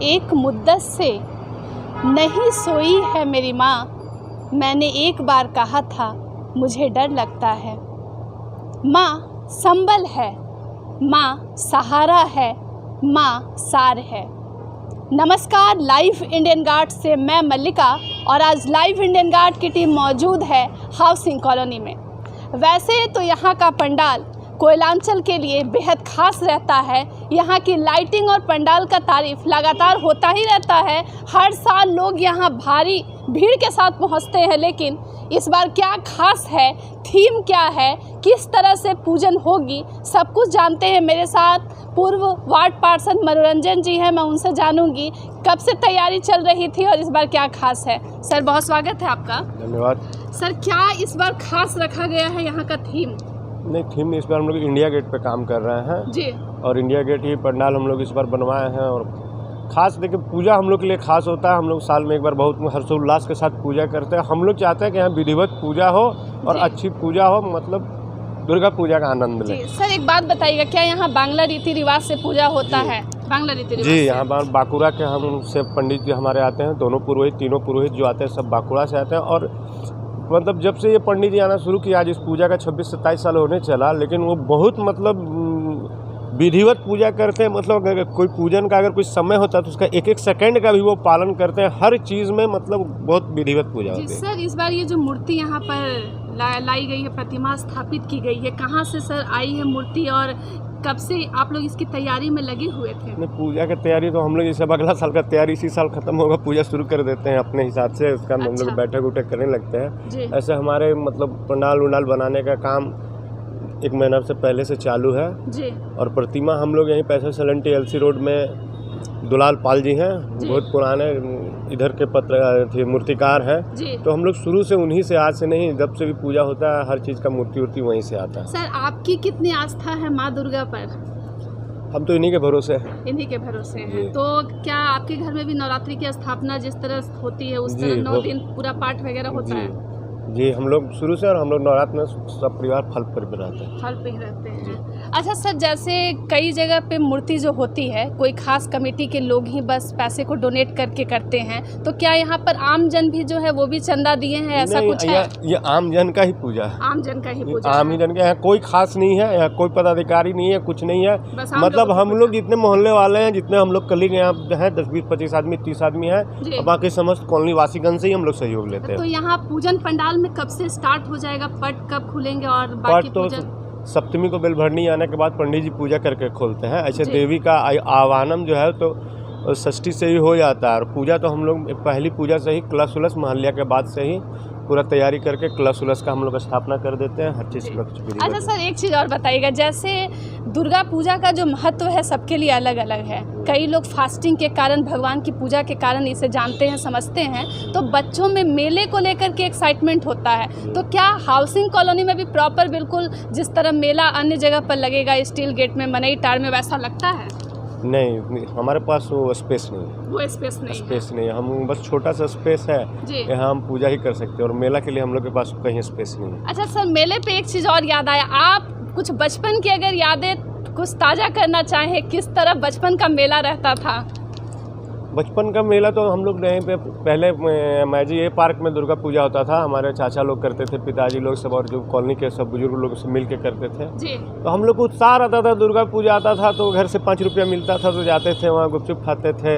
एक मुद्दत से नहीं सोई है मेरी माँ। मैंने एक बार कहा था मुझे डर लगता है। माँ संबल है, माँ सहारा है, माँ सार है। नमस्कार, लाइव इंडियन गार्ड से मैं मल्लिका और आज लाइव इंडियन गार्ड की टीम मौजूद है हाउसिंग कॉलोनी में। वैसे तो यहाँ का पंडाल कोयलांचल के लिए बेहद खास रहता है। यहाँ की लाइटिंग और पंडाल का तारीफ लगातार होता ही रहता है। हर साल लोग यहाँ भारी भीड़ के साथ पहुँचते हैं, लेकिन इस बार क्या खास है, थीम क्या है, किस तरह से पूजन होगी, सब कुछ जानते हैं। मेरे साथ पूर्व वार्ड पार्षद मनोरंजन जी हैं, मैं उनसे जानूंगी कब से तैयारी चल रही थी और इस बार क्या खास है। सर बहुत स्वागत है आपका। धन्यवाद। सर क्या इस बार खास रखा गया है यहाँ का थीम? नहीं, थीम इस बार हम लोग इंडिया गेट पे काम कर रहे हैं जी, और इंडिया गेट ही पंडाल हम लोग इस बार बनवाए हैं। और खास देखिए, पूजा हम लोग के लिए खास होता है। हम लोग साल में एक बार बहुत हर्षोल्लास के साथ पूजा करते हैं। हम लोग चाहते हैं कि यहाँ विधिवत पूजा हो और अच्छी पूजा हो, मतलब दुर्गा पूजा का आनंद लें। सर एक बात बताइएगा, क्या यहाँ बांग्ला रीति रिवाज से पूजा होता है? बांग्ला रीति रिवाज? जी, यहाँ बांकुड़ा के हम से पंडित जी हमारे आते हैं। दोनों पुरोहित, तीनों पुरोहित जो आते हैं सब बांकुड़ा से आते हैं। और मतलब जब से ये पंडित जी आना शुरू किया, आज इस पूजा का 26-27 साल होने चला, लेकिन वो बहुत मतलब विधिवत पूजा करते हैं। मतलब अगर कोई पूजन का अगर कोई समय होता है तो उसका एक एक सेकंड का भी वो पालन करते हैं। हर चीज़ में मतलब बहुत विधिवत पूजा होती है। सर इस बार ये जो मूर्ति यहाँ पर लाई गई है, प्रतिमा स्थापित की गई है, कहाँ से सर आई है मूर्ति और कब से आप लोग इसकी तैयारी में लगे हुए थे? नहीं, पूजा की तैयारी तो हम लोग जैसे अगला साल का तैयारी इसी साल खत्म होगा, पूजा शुरू कर देते हैं अपने हिसाब से। उसका हम लोग बैठक उठक करने लगते हैं। ऐसे हमारे मतलब पंडाल उंडाल बनाने का काम 1 महीना से पहले से चालू है जी। और प्रतिमा हम लोग यहीं पैसे सलंटी एलसी रोड में दुलाल पाल जी हैं, बहुत पुराने इधर के थे मूर्तिकार हैं। तो हम लोग शुरू से उन्हीं से, आज से नहीं, जब से भी पूजा होता है हर चीज़ का मूर्ति उर्ति वहीं से आता है। सर आपकी कितनी आस्था है माँ दुर्गा पर? हम तो इन्हीं के भरोसे हैं। इन्हीं के भरोसे हैं। तो क्या आपके घर में भी नवरात्रि की स्थापना जिस तरह होती है उस तरह 9 दिन पूरा पाठ वगैरह होता है? जी, हम लोग शुरू से, और हम लोग नवरात्र में सब परिवार फल पर भी रहते हैं। फल पे ही रहते हैं। अच्छा सर, जैसे कई जगह पे मूर्ति जो होती है कोई खास कमेटी के लोग ही बस पैसे को डोनेट करके करते हैं, तो क्या यहाँ पर आम जन भी जो है वो भी चंदा दिए हैं, ऐसा कुछ है? ये आम जन का ही पूजा है। आम जन का ही पूजा, आम ही जन का है। कोई खास नहीं है, यहाँ कोई पदाधिकारी नहीं है, कुछ नहीं है। मतलब हम लोग जितने मोहल्ले वाले हैं, जितने हम लोग कलीग यहाँ हैं, 10, 20, 25 आदमी, 30 आदमी है, बाकी समस्त कॉलोनी वासीगण से ही हम लोग सहयोग लेते हैं। तो यहाँ पूजन पंडाल में कब से स्टार्ट हो जाएगा? पट कब खुलेंगे और बाकी पूजन? सप्तमी को बेलभरनी आने के बाद पंडित जी पूजा करके खोलते हैं। ऐसे देवी का आवाहनम जो है तो षष्ठी से ही हो जाता है। और पूजा तो हम लोग पहली पूजा से ही कलश उलस महल्या के बाद से ही पूरा तैयारी करके कलश उलस का हम लोग स्थापना कर देते हैं, हर चीज़ का। अच्छा सर एक चीज़ और बताइएगा, जैसे दुर्गा पूजा का जो महत्व है सबके लिए अलग अलग है। कई लोग फास्टिंग के कारण, भगवान की पूजा के कारण इसे जानते हैं, समझते हैं। तो बच्चों में मेले को लेकर के एक्साइटमेंट होता है, तो क्या हाउसिंग कॉलोनी में भी प्रॉपर बिल्कुल जिस तरह मेला अन्य जगह पर लगेगा, स्टील गेट में, मनई टार में, वैसा लगता है? नहीं, हमारे पास वो स्पेस नहीं है। वो स्पेस नहीं है। हम बस छोटा सा स्पेस है, यहाँ हम पूजा ही कर सकते हैं, और मेला के लिए हम लोग के पास कहीं स्पेस नहीं है। अच्छा सर, मेले पे एक चीज़ और याद आया, आप कुछ बचपन की अगर यादें कुछ ताज़ा करना चाहें, किस तरह बचपन का मेला रहता था? बचपन का मेला तो हम लोग यहीं पे पहले मैजी ए पार्क में दुर्गा पूजा होता था। हमारे चाचा लोग करते थे, पिताजी लोग सब, और जो कॉलोनी के सब बुजुर्ग लोग सब मिल के करते थे जी। तो हम लोग को उत्साह आता था, दुर्गा पूजा आता था तो घर से 5 रुपया मिलता था, तो जाते थे वहाँ, गुपचुप खाते थे,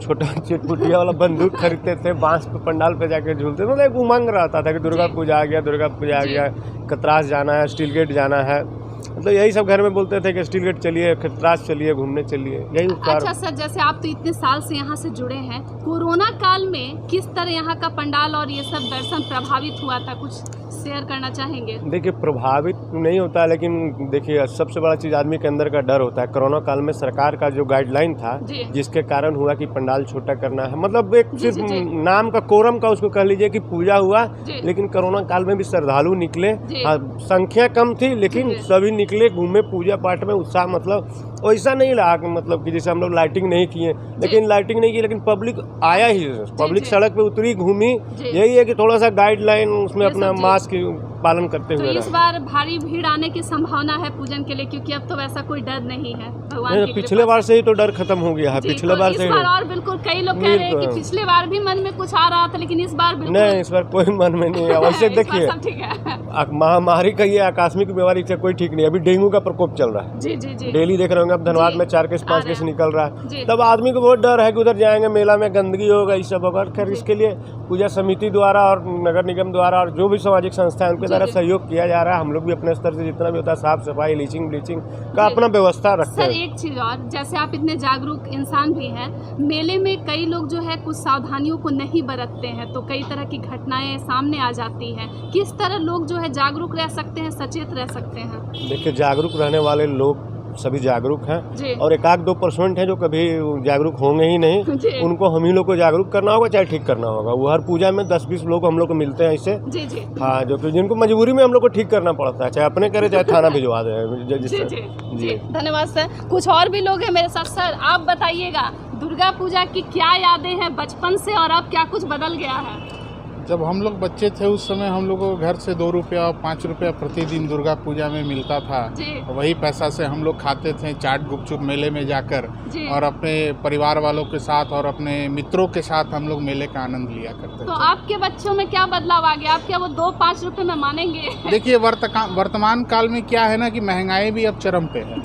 छोटा चिटपुटिया वाला बंदूक खरीदते थे, बांस पे पंडाल पे जाके झूलते थे। मतलब एक उमंग रहता था कि दुर्गा पूजा आ गया, दुर्गा पूजा आ गया, कतरास जाना है, स्टील गेट जाना है। मतलब यही सब घर में बोलते थे कि स्टील गेट चलिए, खतरास चलिए, घूमने चलिए, यही उपचार। अच्छा सर, जैसे आप तो इतने साल से यहाँ से जुड़े हैं, कोरोना काल में किस तरह यहाँ का पंडाल और ये सब दर्शन प्रभावित हुआ था, कुछ शेयर करना चाहेंगे? देखिए, प्रभावित नहीं होता, लेकिन देखिए सबसे बड़ा चीज़ आदमी के अंदर का डर होता है। कोरोना काल में सरकार का जो गाइडलाइन था, जिसके कारण हुआ कि पंडाल छोटा करना है, मतलब एक सिर्फ नाम का, कोरम का उसको कह लीजिए कि पूजा हुआ, लेकिन कोरोना काल में भी श्रद्धालु निकले। संख्या कम थी लेकिन सभी निकले, घूमे, पूजा पाठ में उत्साह, मतलब वैसा नहीं रहा कि मतलब कि जैसे हम लोग लाइटिंग नहीं किए, लेकिन लाइटिंग नहीं की, लेकिन पब्लिक आया ही, पब्लिक सड़क पे उतरी, घूमी। यही है कि थोड़ा सा गाइडलाइन उसमें अपना मास्क पालन करते हुए। तो इस बार भारी भीड़ आने की संभावना है पूजन के लिए, क्योंकि अब तो वैसा कोई डर नहीं है भगवान की। पिछले बार से ही तो डर खत्म हो गया है, पिछले बार से। इस बार और बिल्कुल, कई लोग कह रहे हैं कि पिछले बार भी मन में कुछ आ रहा था, लेकिन इस बार बिल्कुल नहीं, इस बार कोई मन में नहीं है। वैसे देखिए महामारी का ये आकस्मिक बीमारी से कोई ठीक नहीं, अभी डेंगू का प्रकोप चल रहा है। जी जी जी। डेली देख रहे होंगे अब धनबाद में 4 केस 5 केस निकल रहा है, तब आदमी को बहुत डर है कि उधर जाएंगे मेला में गंदगी होगा, ये सब होगा। खैर इसके लिए पूजा समिति द्वारा और नगर निगम द्वारा और जो भी सामाजिक संस्था है उनके द्वारा सहयोग किया जा रहा है। हम लोग भी अपने स्तर से जितना भी होता है साफ सफाई, ब्लीचिंग का अपना व्यवस्था रखते हैं। सर एक चीज और, जैसे आप इतने जागरूक इंसान भी हैं, मेले में कई लोग जो है कुछ सावधानियों को नहीं बरतते हैं, तो कई तरह की घटनाएं सामने आ जाती हैं। किस तरह लोग जो है जागरूक रह सकते हैं, सचेत रह सकते हैं? देखिए, जागरूक रहने वाले लोग सभी जागरूक हैं, और 1-2% है जो कभी जागरूक होंगे ही नहीं। उनको हम ही लोग को जागरूक करना होगा, चाहे ठीक करना होगा। वो हर पूजा में 10-20 लोग हम लोग को मिलते हैं इससे। हाँ, जो कि जिनको मजबूरी में हम लोग को ठीक करना पड़ता है, चाहे अपने करे चाहे थाना भिजवा दे। जी धन्यवाद सर। कुछ और भी लोग हैं मेरे साथ। सर आप बताइएगा, दुर्गा पूजा की क्या यादें हैं बचपन से, और अब क्या कुछ बदल गया है? जब हम लोग बच्चे थे उस समय हम लोगों को घर से 2 रुपया और 5 रुपया प्रतिदिन दुर्गा पूजा में मिलता था। वही पैसा से हम लोग खाते थे चाट गुपचुप मेले में जाकर, और अपने परिवार वालों के साथ और अपने मित्रों के साथ हम लोग मेले का आनंद लिया करते थे। तो आपके बच्चों में क्या बदलाव आ गया? आप क्या वो 2-5 रुपए में मानेंगे? देखिए, वर्तमान काल में क्या है ना कि महंगाई भी अब चरम पे है।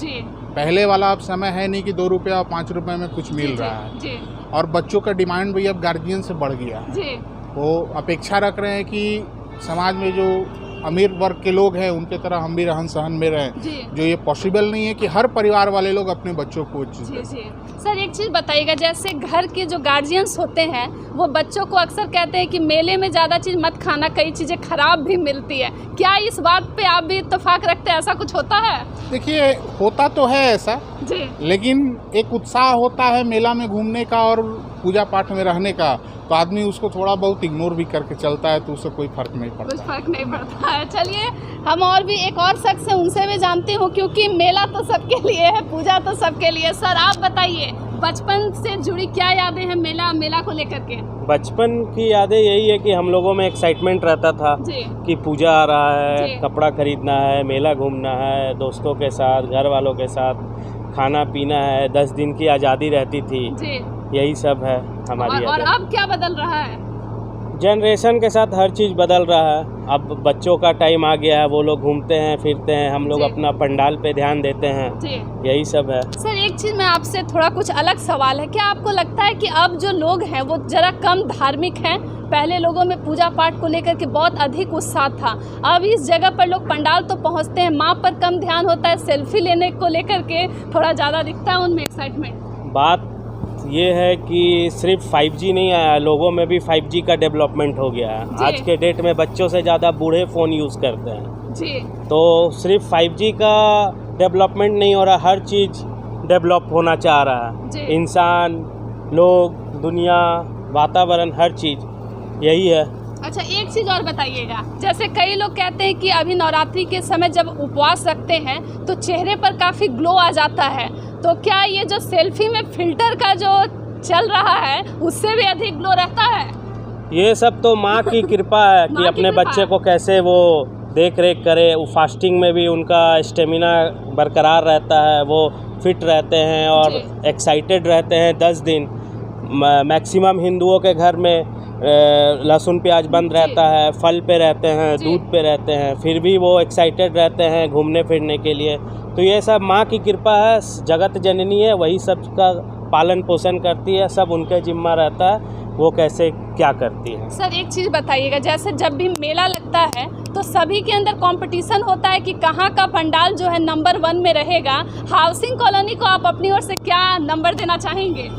पहले वाला अब समय है नहीं कि 2 रुपया और 5 रुपए में कुछ मिल रहा है, और बच्चों का डिमांड भी अब गार्जियन से बढ़ गया है। वो अपेक्षा रख रहे हैं कि समाज में जो अमीर वर्ग के लोग हैं उनके तरह हम भी रहन सहन में रहें, जो ये पॉसिबल नहीं है कि हर परिवार वाले लोग अपने बच्चों को जी। सर एक चीज़ बताइएगा, जैसे घर के जो गार्जियंस होते हैं वो बच्चों को अक्सर कहते हैं कि मेले में ज़्यादा चीज़ मत खाना, कई चीज़ें खराब भी मिलती है। क्या इस बात पे आप भी इत्तेफाक रखते हैं, ऐसा कुछ होता है? देखिए, होता तो है ऐसा लेकिन एक उत्साह होता है मेला में घूमने का और पूजा पाठ में रहने का, तो आदमी उसको थोड़ा बहुत इग्नोर भी करके चलता है, तो उससे कोई फर्क नहीं पड़ता। कुछ फर्क नहीं पड़ता है। चलिए, हम और भी एक और शख्स हैं, उनसे भी जानती हूँ, क्योंकि मेला तो सबके लिए है, पूजा तो सबके लिए। सर आप बताइए, बचपन से जुड़ी क्या यादें हैं मेला को लेकर के? बचपन की यादें यही है कि हम लोगों में एक्साइटमेंट रहता था कि पूजा आ रहा है, कपड़ा खरीदना है, मेला घूमना है, दोस्तों के साथ, घर वालों के साथ खाना पीना है, 10 दिन की आज़ादी रहती थी। यही सब है हमारी। और अब क्या बदल रहा है? जनरेशन के साथ हर चीज़ बदल रहा है। अब बच्चों का टाइम आ गया है, वो लोग घूमते हैं फिरते हैं, हम लोग अपना पंडाल पे ध्यान देते हैं। यही सब है। सर एक चीज़ मैं आपसे थोड़ा कुछ अलग सवाल है, क्या आपको लगता है कि अब जो लोग हैं वो जरा कम धार्मिक हैं? पहले लोगों में पूजा पाठ को लेकर के बहुत अधिक उत्साह था, अब इस जगह पर लोग पंडाल तो पहुंचते हैं, माँ पर कम ध्यान होता है, सेल्फी लेने को लेकर के थोड़ा ज़्यादा दिखता है उनमें एक्साइटमेंट। बात ये है कि सिर्फ 5G नहीं आया, लोगों में भी 5G का डेवलपमेंट हो गया है। आज के डेट में बच्चों से ज़्यादा बूढ़े फ़ोन यूज़ करते हैं, तो सिर्फ 5G का डेवलपमेंट नहीं हो रहा, हर चीज़ डेवलप होना चाह रहा है। इंसान, लोग, दुनिया, वातावरण, हर चीज़ यही है। अच्छा एक चीज़ और बताइएगा, जैसे कई लोग कहते हैं कि अभी नवरात्रि के समय जब उपवास रखते हैं तो चेहरे पर काफ़ी ग्लो आ जाता है, तो क्या ये जो सेल्फी में फिल्टर का जो चल रहा है उससे भी अधिक ग्लो रहता है? ये सब तो माँ की कृपा है कि अपने बच्चे को कैसे वो देख रेख करे। वो फास्टिंग में भी उनका स्टेमिना बरकरार रहता है, वो फिट रहते हैं और एक्साइटेड रहते हैं। 10 दिन मैक्सिमम हिंदुओं के घर में लहसुन प्याज बंद रहता है, फल पे रहते हैं, दूध पे रहते हैं, फिर भी वो एक्साइटेड रहते हैं घूमने फिरने के लिए। तो ये सब माँ की कृपा है, जगत जननी है, वही सब का पालन पोषण करती है, सब उनके जिम्मा रहता है वो कैसे क्या करती है। सर एक चीज़ बताइएगा, जैसे जब भी मेला लगता है तो सभी के अंदर कंपटीशन होता है कि कहाँ का पंडाल जो है नंबर 1 में रहेगा। हाउसिंग कॉलोनी को आप अपनी ओर से क्या नंबर देना चाहेंगे?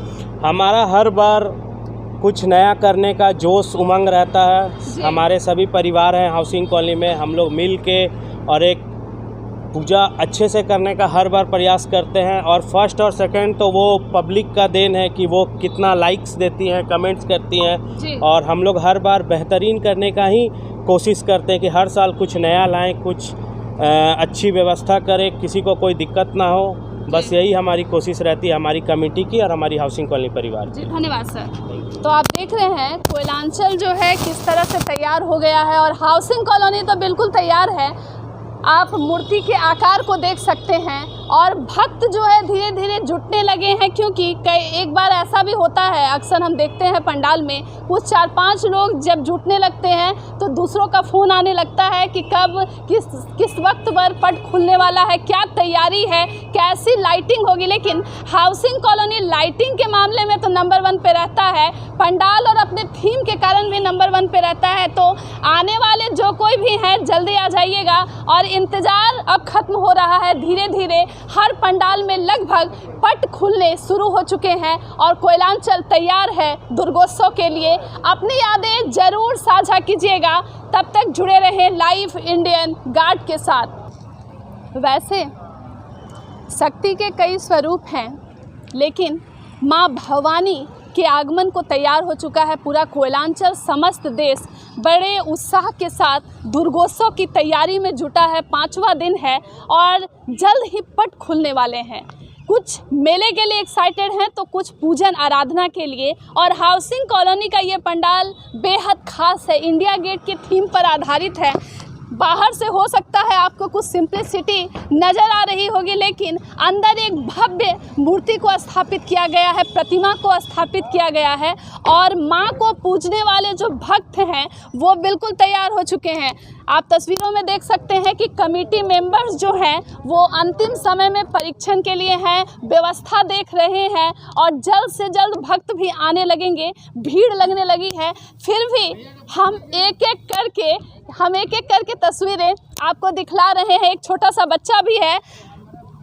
हमारा हर बार कुछ नया करने का जोश उमंग रहता है। हमारे सभी परिवार हैं हाउसिंग कॉलोनी में, हम लोग मिल के और एक पूजा अच्छे से करने का हर बार प्रयास करते हैं। और फर्स्ट और सेकंड तो वो पब्लिक का देन है कि वो कितना लाइक्स देती हैं, कमेंट्स करती हैं, और हम लोग हर बार बेहतरीन करने का ही कोशिश करते हैं कि हर साल कुछ नया लाएं, कुछ अच्छी व्यवस्था करें, किसी को कोई दिक्कत ना हो। बस यही हमारी कोशिश रहती है, हमारी कमेटी की और हमारी हाउसिंग कॉलोनी परिवार जी की। धन्यवाद सर। तो आप देख रहे हैं कोयलांचल जो है किस तरह से तैयार हो गया है और हाउसिंग कॉलोनी तो बिल्कुल तैयार है। आप मूर्ति के आकार को देख सकते हैं और भक्त जो है धीरे धीरे जुटने लगे हैं, क्योंकि एक बार ऐसा भी होता है, अक्सर हम देखते हैं पंडाल में कुछ 4-5 लोग जब जुटने लगते हैं तो दूसरों का फ़ोन आने लगता है कि कब किस वक्त पर पट खुलने वाला है, क्या तैयारी है, कैसी लाइटिंग होगी। लेकिन हाउसिंग कॉलोनी लाइटिंग के मामले में तो नंबर 1 पे रहता है, पंडाल और अपने थीम के कारण भी नंबर 1 पे रहता है। तो आने वाले जो कोई भी हैं जल्दी आ जाइएगा और इंतज़ार अब ख़त्म हो रहा है। धीरे धीरे हर पंडाल में लगभग पट खुलने शुरू हो चुके हैं और कोयलांचल तैयार है दुर्गोत्सव के लिए। अपनी यादें ज़रूर साझा कीजिएगा। तब तक जुड़े रहें लाइव इंडियन गार्ड के साथ। वैसे शक्ति के कई स्वरूप हैं, लेकिन माँ भवानी के आगमन को तैयार हो चुका है पूरा कोयलांचल। समस्त देश बड़े उत्साह के साथ दुर्गोत्सव की तैयारी में जुटा है। 5वां दिन है और जल्द ही पट खुलने वाले हैं। कुछ मेले के लिए एक्साइटेड हैं तो कुछ पूजन आराधना के लिए। और हाउसिंग कॉलोनी का ये पंडाल बेहद खास है, इंडिया गेट के थीम पर आधारित है। बाहर से हो सकता है आपको कुछ सिंप्लिसिटी नज़र आ रही होगी, लेकिन अंदर एक भव्य मूर्ति को स्थापित किया गया है, प्रतिमा को स्थापित किया गया है और माँ को पूजने वाले जो भक्त हैं वो बिल्कुल तैयार हो चुके हैं। आप तस्वीरों में देख सकते हैं कि कमेटी मेंबर्स जो हैं वो अंतिम समय में परीक्षण के लिए हैं, व्यवस्था देख रहे हैं और जल्द से जल्द भक्त भी आने लगेंगे, भीड़ लगने लगी है। फिर भी हम एक एक करके तस्वीरें आपको दिखला रहे हैं। एक छोटा सा बच्चा भी है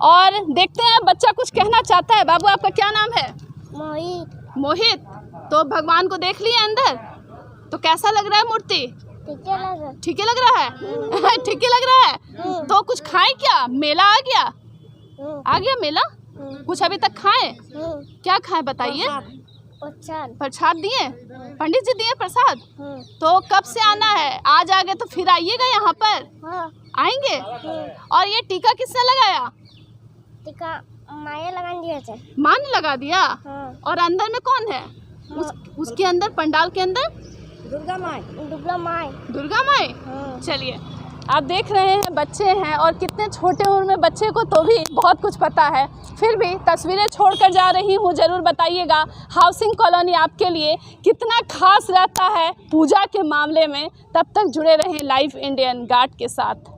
और देखते हैं बच्चा कुछ कहना चाहता है। बाबू आपका क्या नाम है? मोहित। तो भगवान को देख लिए अंदर, तो कैसा लग रहा है मूर्ति? ठीक लग रहा है। ठीक लग रहा है। तो कुछ खाए क्या? मेला आ गया मेला? कुछ अभी तक खाए? क्या खाए बताइए? प्रसाद दिए? पंडित जी दिए प्रसाद? तो कब से आना है? आज आ गए तो फिर आइएगा यहाँ पर? आएंगे? और ये टीका किसने लगाया? टीका माया लगा दिया थे। माँ ने लगा दिया? और अंदर में कौन है? उसके अंदर, पंडाल के अंदर दुर्गा माई। चलिए, आप देख रहे हैं बच्चे हैं और कितने छोटे उम्र में बच्चे को तो भी बहुत कुछ पता है। फिर भी तस्वीरें छोड़कर जा रही हूँ, ज़रूर बताइएगा हाउसिंग कॉलोनी आपके लिए कितना खास रहता है पूजा के मामले में। तब तक जुड़े रहें लाइव इंडियन गार्ड के साथ।